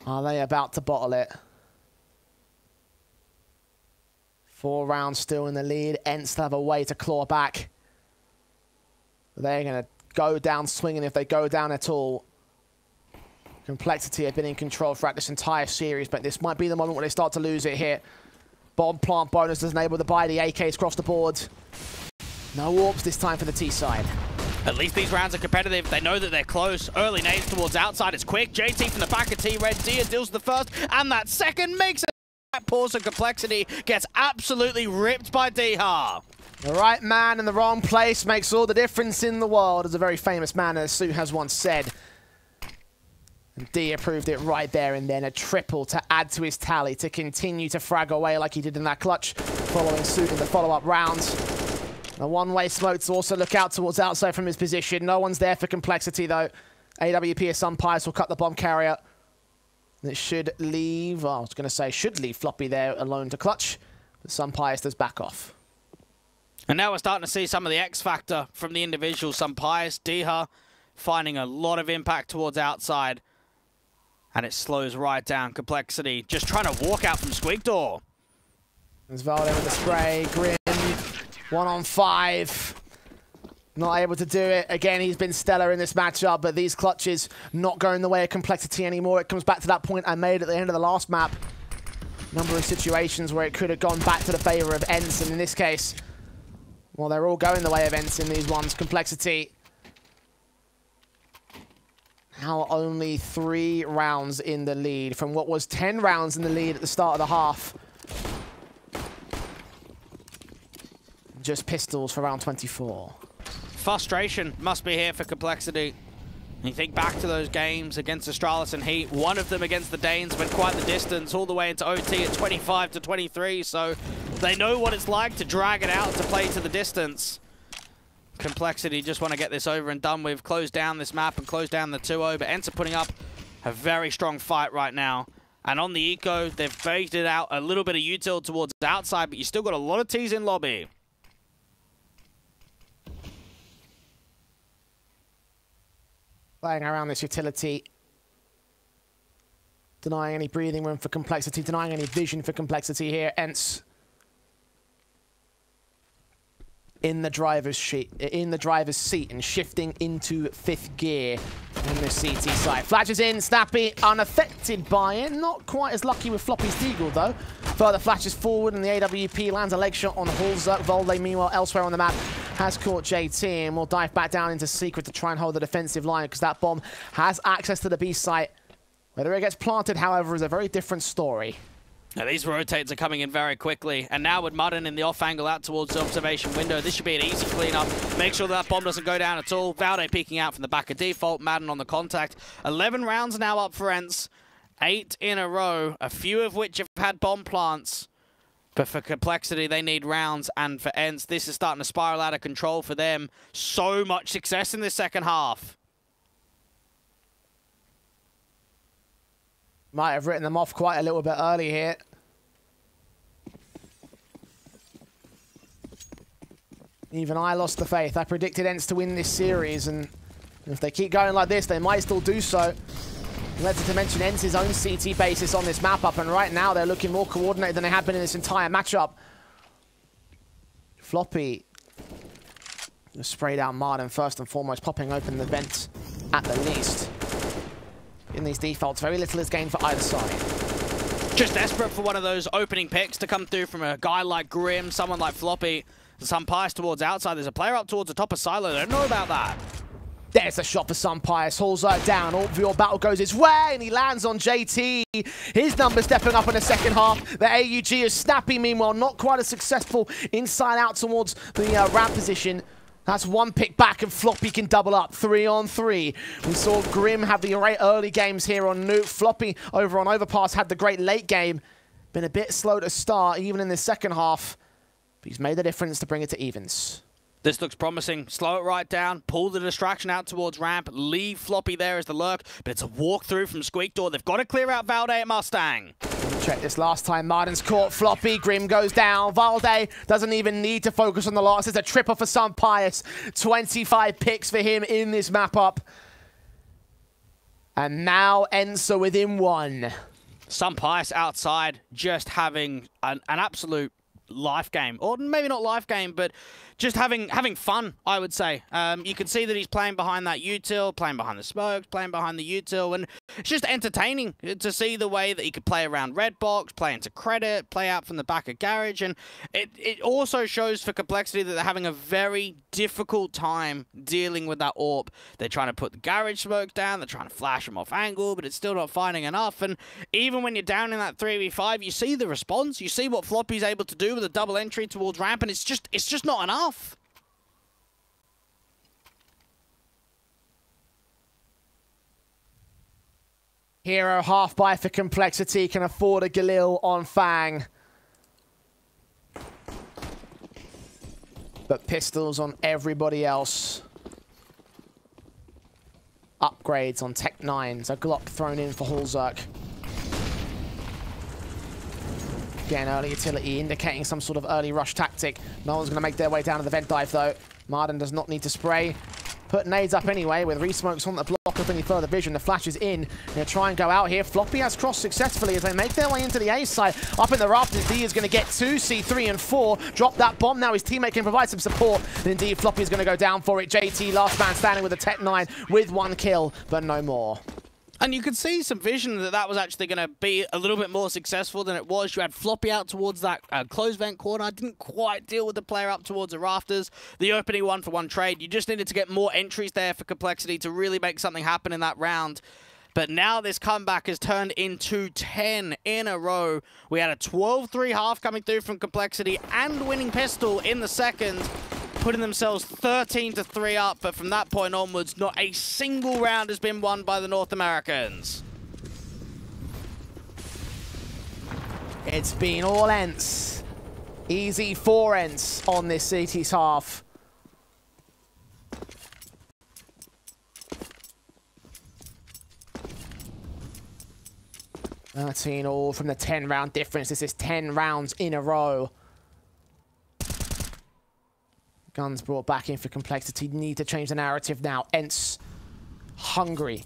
Are they about to bottle it? 4 rounds still in the lead. ENCE have a way to claw back. They're going to go down swinging if they go down at all. Complexity have been in control throughout this entire series, but this might be the moment where they start to lose it here. Bomb plant bonus doesn't able to buy the AKs across the board. No warps this time for the T side. At least these rounds are competitive. They know that they're close. Early nades towards outside. It's quick. JT from the back of T-Red. Dia deals the first, and that second makes it. Pause of Complexity gets absolutely ripped by dycha. The right man in the wrong place makes all the difference in the world, as a very famous man in a suit has once said. And Dia proved it right there and then. A triple to add to his tally, to continue to frag away like he did in that clutch, following suit in the follow-up rounds. A one-way smoke to also look out towards outside from his position. No one's there for Complexity, though. AWP as SunPayus will cut the bomb carrier. It should leave, well, I was going to say should leave Floppy there alone to clutch, but SunPayus does back off. And now we're starting to see some of the X factor from the individual. SunPayus, dycha finding a lot of impact towards outside. And it slows right down. Complexity just trying to walk out from squeak door. There's Valde with the spray. Grim, 1-on-5. Not able to do it. Again, he's been stellar in this matchup, but these clutches not going the way of Complexity anymore. It comes back to that point I made at the end of the last map. Number of situations where it could have gone back to the favor of ENCE, and in this case, well, they're all going the way of ENCE in these ones. Complexity now only 3 rounds in the lead from what was 10 rounds in the lead at the start of the half. Just pistols for round 24. Frustration must be here for Complexity. You think back to those games against Astralis and Heat. One of them against the Danes went quite the distance, all the way into OT at 25-23. So they know what it's like to drag it out, to play to the distance. Complexity just want to get this over and done with, close down this map and close down the 2-0, but ENCE are putting up a very strong fight right now. And on the eco, they've baited out a little bit of util towards outside, but you still got a lot of T's in lobby. Playing around this utility, denying any breathing room for Complexity, denying any vision for Complexity here. ENCE in the driver's seat and shifting into 5th gear in the CT side. Flashes in, Snappy unaffected by it. Not quite as lucky with Floppy's deagle though. Further flashes forward and the AWP lands a leg shot on Halzerk. Valde, meanwhile, elsewhere on the map, has caught JT and will dive back down into Secret to try and hold the defensive line because that bomb has access to the B site. Whether it gets planted, however, is a very different story. Now, these rotates are coming in very quickly, and now with Mudden in the off angle out towards the observation window, this should be an easy cleanup. Make sure that bomb doesn't go down at all. Valde peeking out from the back of default, Madden on the contact. 11 rounds now up for ENCE, 8 in a row, a few of which have had bomb plants. But for Complexity, they need rounds. And for ENCE, this is starting to spiral out of control for them. So much success in this second half. Might have written them off quite a little bit early here. Even I lost the faith. I predicted ENCE to win this series, and if they keep going like this, they might still do so. Let's to mention ENCE's own CT basis on this map up, and right now they're looking more coordinated than they have been in this entire matchup. Floppy just sprayed out Marden first and foremost, popping open the vent at the least. In these defaults, very little is gained for either side. Just desperate for one of those opening picks to come through from a guy like Grim, someone like Floppy. SunPayus towards outside. There's a player up towards the top of silo. They don't know about that. There's a shot for SunPayus. Hauls down. All battle goes his way, and he lands on JT. His number stepping up in the second half. The AUG is snappy, meanwhile, not quite as successful inside out towards the ramp position. That's one pick back, and Floppy can double up. 3-on-3. We saw Grim have the great early games here on Nuke. Floppy over on Overpass had the great late game. Been a bit slow to start, even in the second half. But he's made the difference to bring it to evens. This looks promising. Slow it right down. Pull the distraction out towards ramp. Leave Floppy there as the lurk. But it's a walkthrough from Squeakdoor. They've got to clear out Valde at Mustang. Check this last time. Marden's caught Floppy. Grim goes down. Valde doesn't even need to focus on the loss. It's a tripper for SunPayus. 25 picks for him in this map up. And now ENCE within 1. SunPayus outside just having an absolute life game, or maybe not life game, but just having fun, I would say. You can see that he's playing behind that util, playing behind the smokes, playing behind the util, and it's just entertaining to see the way that he could play around red box, play into credit, play out from the back of garage, and it also shows for Complexity that they're having a very difficult time dealing with that AWP. They're trying to put the garage smokes down, they're trying to flash them off angle, but it's still not finding enough, and even when you're down in that 3v5, you see the response, you see what Floppy's able to do with a double entry towards ramp, and it's just not enough. Hero half buy for Complexity, can afford a Galil on Fang. But pistols on everybody else. Upgrades on Tech 9s, a Glock thrown in for Hulzerk. Again, early utility indicating some sort of early rush tactic. No one's going to make their way down to the vent dive, though. Marden does not need to spray. Put nades up anyway, with resmokes on the block of any further vision. The flash is in. They'll try and go out here. Floppy has crossed successfully as they make their way into the A side. Up in the rafters, D is going to get 2, C3 and 4. Drop that bomb now. His teammate can provide some support. And indeed, Floppy is going to go down for it. JT, last man standing with a Tech 9 with 1 kill, but no more. And you could see some vision that was actually going to be a little bit more successful than it was. You had Floppy out towards that closed vent corner. I didn't quite deal with the player up towards the rafters. The opening 1-for-1 trade. You just needed to get more entries there for Complexity to really make something happen in that round. But now this comeback has turned into 10 in a row. We had a 12-3 half coming through from Complexity and winning pistol in the second, putting themselves 13-3 up, but from that point onwards, not a single round has been won by the North Americans. It's been all ENCE. Easy for ENCE on this city's half. $13 all from the 10-round difference. This is 10 rounds in a row. Guns brought back in for Complexity. Need to change the narrative now. ENCE hungry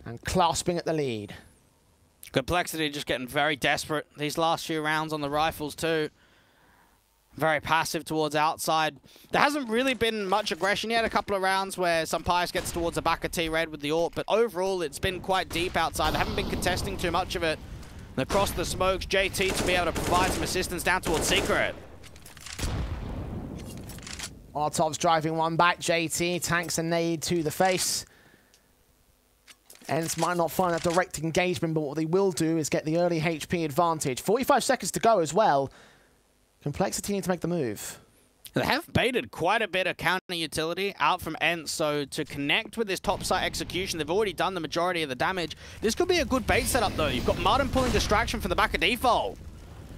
and clasping at the lead. Complexity just getting very desperate these last few rounds on the rifles too. Very passive towards outside. There hasn't really been much aggression yet. A couple of rounds where SunPayus gets towards the back of T-Red with the AWP, but overall it's been quite deep outside. They haven't been contesting too much of it. And across the smokes, JT to be able to provide some assistance down towards Secret. Artov's driving one back. JT tanks a nade to the face. ENCE might not find a direct engagement, but what they will do is get the early HP advantage. 45 seconds to go as well. Complexity need to make the move. They have baited quite a bit of counter utility out from ENCE, so to connect with this top site execution, they've already done the majority of the damage. This could be a good bait setup though. You've got Martin pulling distraction from the back of default.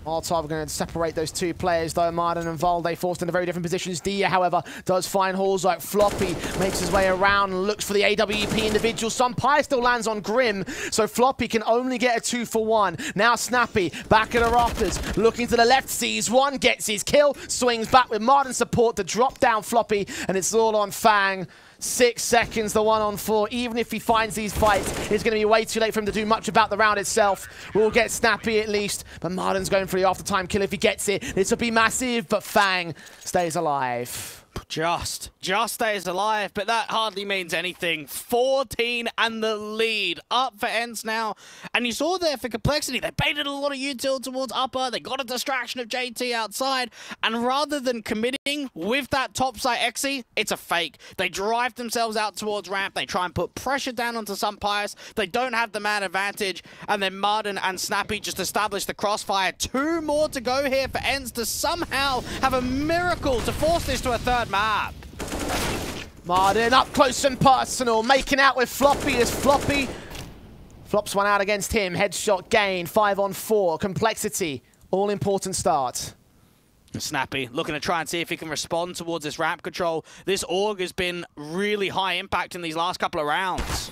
Molotov going to separate those two players, though. Martin and valde forced into very different positions. dycha, however, does find holes like floppy, makes his way around and looks for the AWP individual. SunPayus still lands on Grim, so floppy can only get a 2-for-1. Now Snappy, back at the rafters, looking to the left, sees one, gets his kill, swings back with Martin support to drop down floppy, and it's all on Fang. 6 seconds, the 1-on-4. Even if he finds these fights, it's going to be way too late for him to do much about the round itself. We'll get Snappy at least, but Martin's going for the after-time kill if he gets it. This will be massive, but Fang stays alive. Just stays alive, but that hardly means anything. 14 and the lead up for ENCE now. And you saw there for Complexity, they baited a lot of util towards upper. They got a distraction of JT outside. And rather than committing with that topside exi, it's a fake. They drive themselves out towards ramp. They try and put pressure down onto SunPayus. They don't have the man advantage. And then Martin and Snappy just establish the crossfire. 2 more to go here for ENCE to somehow have a miracle to force this to a third map. Martin up close and personal, making out with floppy as floppy flops one out against him. Headshot gain, 5-on-4. Complexity, all important start. Snappy looking to try and see if he can respond towards this ramp control. This AUG has been really high impact in these last couple of rounds.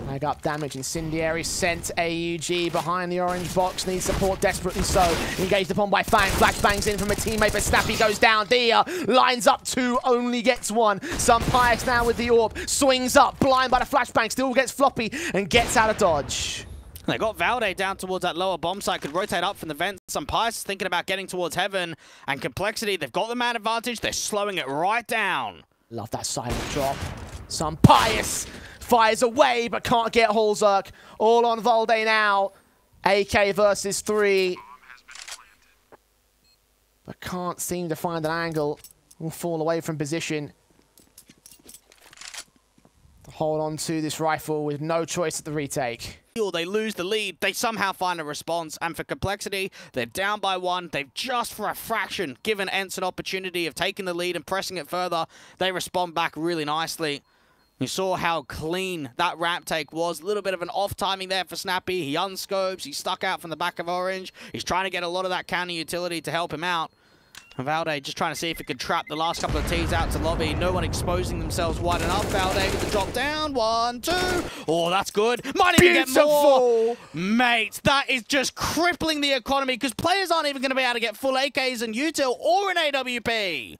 Flag up damage, incendiary sent. AUG behind the orange box, needs support desperately so. Engaged upon by Fang, flashbangs in from a teammate, but Snappy goes down. dycha lines up 2, only gets 1. SunPayus now with the orb, swings up, blind by the flashbang, still gets floppy and gets out of dodge. They got valde down towards that lower bomb site, could rotate up from the vent. SunPayus is thinking about getting towards heaven, and Complexity, they've got the man advantage, they're slowing it right down. Love that silent drop. SunPayus fires away, but can't get Holzerk. All on valde now. AK versus 3. But can't seem to find an angle. Will fall away from position. To hold on to this rifle with no choice at the retake. They lose the lead, they somehow find a response, and for Complexity, they're down by 1. They've just for a fraction given ENCE an opportunity of taking the lead and pressing it further. They respond back really nicely. You saw how clean that ramp take was. A little bit of an off timing there for Snappy. He unscopes, he's stuck out from the back of orange. He's trying to get a lot of that counter utility to help him out. And valde just trying to see if he could trap the last couple of T's out to lobby. No one exposing themselves wide enough. valde with the drop down. 1, 2. Oh, that's good. Might even get more. Mate, that is just crippling the economy because players aren't even going to be able to get full AKs and util or an AWP.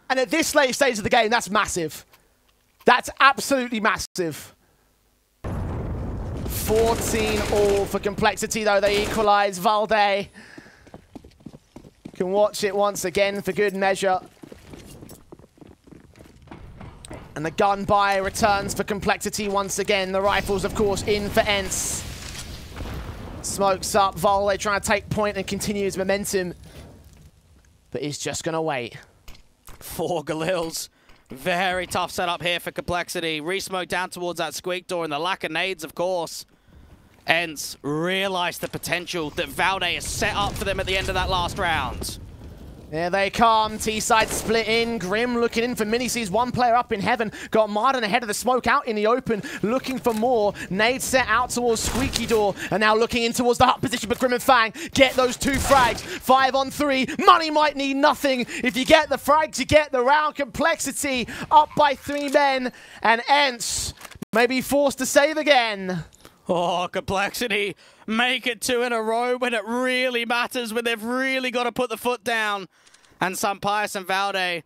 And at this late stage of the game, that's massive. That's absolutely massive. 14 all for Complexity, though. They equalize. valde can watch it once again for good measure. And the gun buy returns for Complexity once again. The rifles, of course, in for ENCE. Smokes up. valde trying to take point and continue his momentum. But he's just going to wait. 4 Galils. Very tough setup here for Complexity. Re-smoke down towards that squeak door and the lack of nades, of course. ENCE realized the potential that valde has set up for them at the end of that last round. There they come. T-side split in. Grim looking in for mini. Sees 1 player up in heaven. Got Martin ahead of the smoke out in the open. Looking for more. Nade set out towards Squeaky Door. And now looking in towards the hut position. But Grim and Fang get those 2 frags. 5-on-3. Money might need nothing. If you get the frags, you get the round. Complexity up by 3 men. And ENCE may be forced to save again. Oh, Complexity make it 2 in a row when it really matters, when they've really got to put the foot down. And SunPayus and valde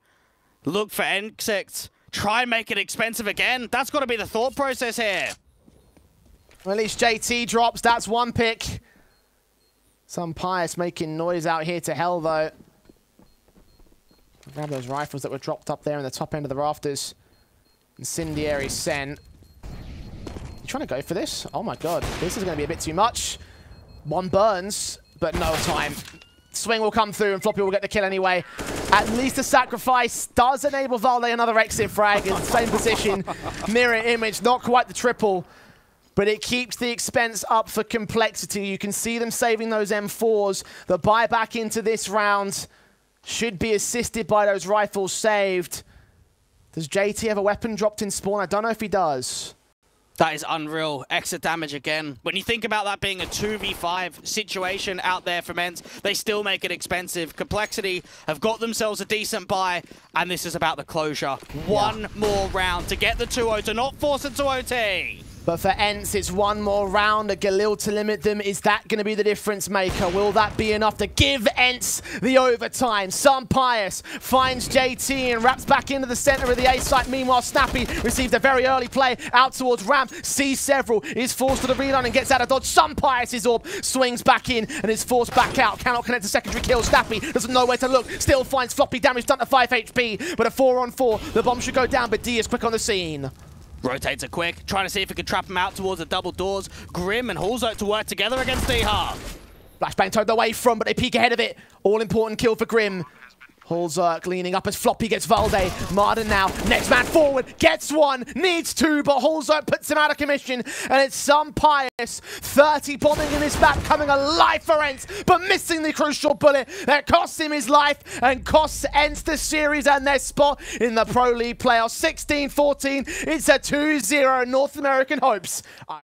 look for ENCE. Try and make it expensive again. That's got to be the thought process here. Well, at least JT drops. That's 1 pick. SunPayus making noise out here to hell, though. Grab those rifles that were dropped up there in the top end of the rafters. Incendiary sent. Trying to go for this. Oh my god, this is going to be a bit too much. 1 burns, but no time. Swing will come through and floppy will get the kill anyway. At least a sacrifice does enable valde another exit frag in the same position. Mirror image, not quite the triple, but it keeps the expense up for Complexity. You can see them saving those M4s. The buyback into this round should be assisted by those rifles saved. Does JT have a weapon dropped in spawn? I don't know if he does. That is unreal. Extra damage again. When you think about that being a 2v5 situation out there from ENCE, they still make it expensive. Complexity have got themselves a decent buy, and this is about the closure. One more round to get the 2-0, to not force it to OT. But for ENCE, it's one more round, a Galil to limit them. Is that going to be the difference maker? Will that be enough to give ENCE the overtime? SunPayus finds JT and wraps back into the center of the A site. Meanwhile, Snappy received a very early play out towards Ramp, sees several, is forced to the reload and gets out of dodge. SunPayus' orb swings back in and is forced back out. Cannot connect to secondary kill. Snappy doesn't know where to look. Still finds floppy damage done to 5 HP, but a 4-on-4. The bomb should go down, but D is quick on the scene. Rotates it quick, trying to see if he can trap him out towards the double doors. Grim and Halzo to work together against dycha. Flashbang towed away from, but they peek ahead of it. All important kill for Grim. Halzerk leaning up as Floppy gets Valde. Marden now, next man forward, gets one, needs two, but Halzerk puts him out of commission, and it's SunPayus. 30 bombing in his back, coming alive for ENCE, but missing the crucial bullet that costs him his life and costs ENCE the series and their spot in the Pro League playoffs. 16-14, it's a 2-0 North American hopes.